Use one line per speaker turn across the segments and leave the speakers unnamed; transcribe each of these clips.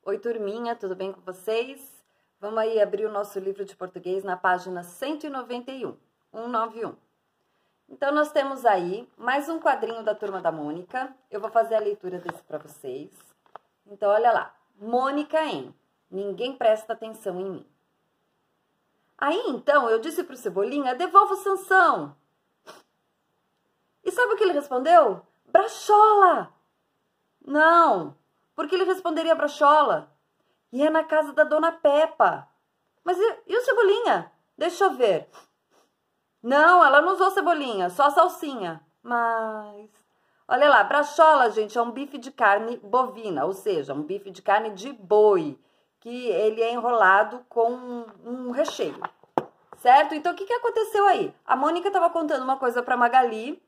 Oi, turminha, tudo bem com vocês? Vamos aí abrir o nosso livro de português na página 191, 191. Então, nós temos aí mais um quadrinho da Turma da Mônica. Eu vou fazer a leitura desse para vocês. Então, olha lá. Mônica em Ninguém Presta Atenção em Mim. Aí, então, eu disse pro Cebolinha, devolva o Sansão. E sabe o que ele respondeu? Brachola! Não, porque ele responderia Brachola. E é na casa da Dona Peppa. Mas e o Cebolinha? Deixa eu ver. Não, ela não usou cebolinha, só salsinha. Mas... olha lá, brachola, gente, é um bife de carne bovina, ou seja, um bife de carne de boi, que ele é enrolado com um recheio, certo? Então, o que aconteceu aí? A Mônica estava contando uma coisa para Magali,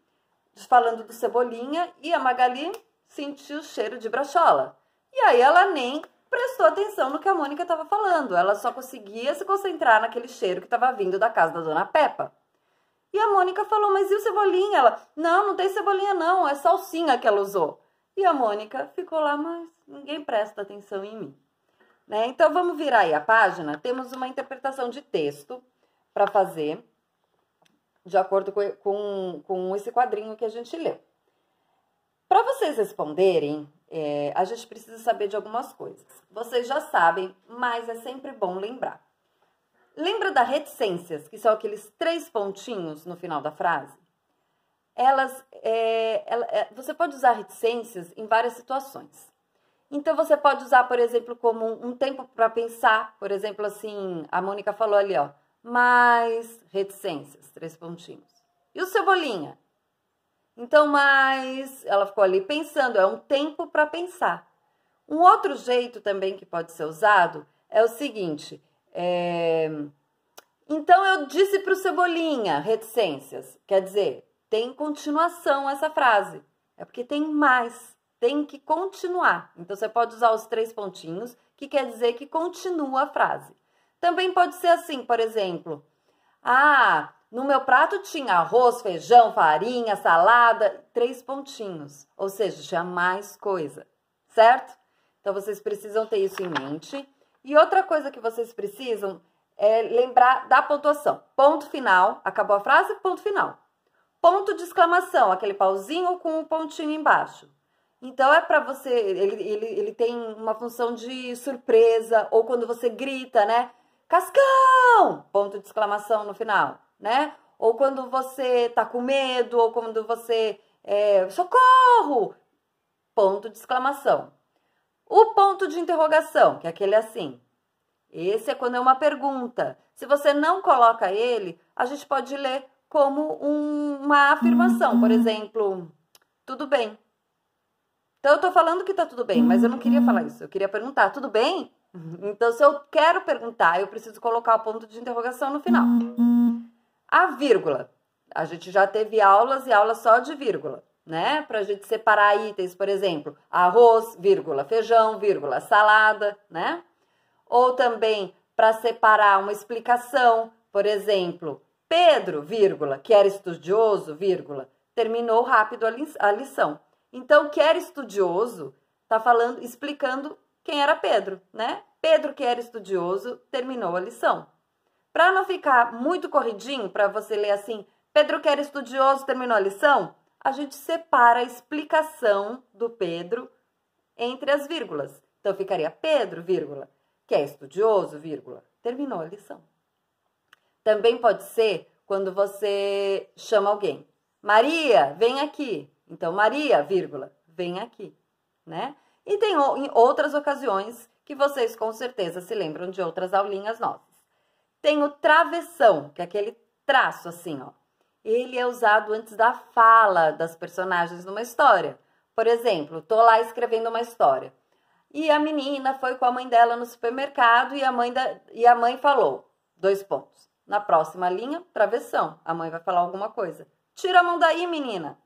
falando do Cebolinha, e a Magali sentiu o cheiro de brachola. E aí ela nem prestou atenção no que a Mônica estava falando, ela só conseguia se concentrar naquele cheiro que estava vindo da casa da Dona Peppa. E a Mônica falou, mas e o Cebolinha? Ela, não tem Cebolinha não, é salsinha que ela usou. E a Mônica ficou lá, mas ninguém presta atenção em mim. Né? Então, vamos virar aí a página. Temos uma interpretação de texto para fazer, de acordo com esse quadrinho que a gente leu. Para vocês responderem, a gente precisa saber de algumas coisas. Vocês já sabem, mas é sempre bom lembrar. Lembra das reticências, que são aqueles 3 pontinhos no final da frase? Você pode usar reticências em várias situações. Então, você pode usar, por exemplo, como um tempo para pensar. Por exemplo, assim, a Mônica falou ali, ó, mais reticências, 3 pontinhos. E o Cebolinha? Então, mais... ela ficou ali pensando, é um tempo para pensar. Um outro jeito também que pode ser usado é o seguinte... então, eu disse para o Cebolinha, reticências. Quer dizer, tem continuação essa frase. É porque tem mais, tem que continuar. Então, você pode usar os 3 pontinhos, que quer dizer que continua a frase. Também pode ser assim, por exemplo. Ah, no meu prato tinha arroz, feijão, farinha, salada, 3 pontinhos. Ou seja, tinha mais coisa, certo? Então, vocês precisam ter isso em mente. E outra coisa que vocês precisam é lembrar da pontuação. Ponto final, acabou a frase, ponto final. Ponto de exclamação, aquele pauzinho com um pontinho embaixo. Então, é para você, ele tem uma função de surpresa, ou quando você grita, né? Cascão! Ponto de exclamação no final, né? Ou quando você tá com medo, ou quando você... socorro! Ponto de exclamação. O ponto de interrogação, que é aquele assim. Esse é quando é uma pergunta. Se você não coloca ele, a gente pode ler como uma afirmação. Por exemplo, tudo bem. Então, eu tô falando que tá tudo bem, mas eu não queria falar isso. Eu queria perguntar, tudo bem? Então, se eu quero perguntar, eu preciso colocar o ponto de interrogação no final. A vírgula. A gente já teve aulas e aulas só de vírgula, né? Pra gente separar itens, por exemplo, arroz, vírgula, feijão, vírgula, salada, né? Ou também para separar uma explicação, por exemplo, Pedro, vírgula, que era estudioso, vírgula, terminou rápido a lição. Então, que era estudioso, tá falando, explicando quem era Pedro, né? Pedro, que era estudioso, terminou a lição. Para não ficar muito corridinho, para você ler assim, Pedro, que era estudioso, terminou a lição, a gente separa a explicação do Pedro entre as vírgulas. Então, ficaria Pedro, vírgula, que é estudioso, vírgula, terminou a lição. Também pode ser quando você chama alguém. Maria, vem aqui. Então, Maria, vírgula, vem aqui, né? E tem em outras ocasiões que vocês com certeza se lembram de outras aulinhas nossas. Tem o travessão, que é aquele traço assim, ó. Ele é usado antes da fala das personagens numa história. Por exemplo, tô lá escrevendo uma história. E a menina foi com a mãe dela no supermercado e a mãe falou, 2 pontos. Na próxima linha, travessão. A mãe vai falar alguma coisa. Tira a mão daí, menina.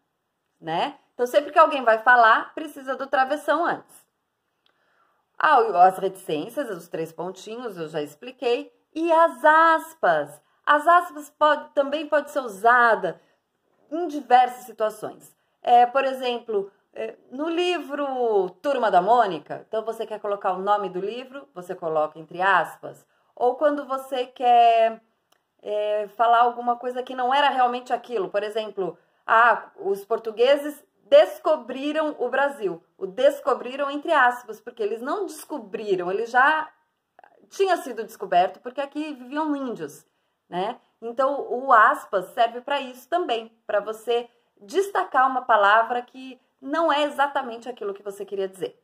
Né? Então, sempre que alguém vai falar, precisa do travessão antes. As reticências, os 3 pontinhos, eu já expliquei. E as aspas. As aspas também pode ser usada em diversas situações. Por exemplo, No livro Turma da Mônica, então você quer colocar o nome do livro, você coloca entre aspas. Ou quando você quer falar alguma coisa que não era realmente aquilo. Por exemplo, os portugueses descobriram o Brasil. O descobriram entre aspas, porque eles não descobriram, ele já tinha sido descoberto, porque aqui viviam índios, né? Então, o aspas serve para isso também, para você destacar uma palavra que não é exatamente aquilo que você queria dizer,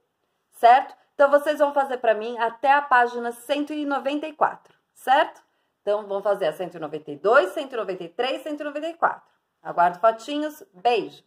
certo? Então, vocês vão fazer para mim até a página 194, certo? Então, vão fazer a 192, 193, 194. Aguardo fotinhos. Beijo!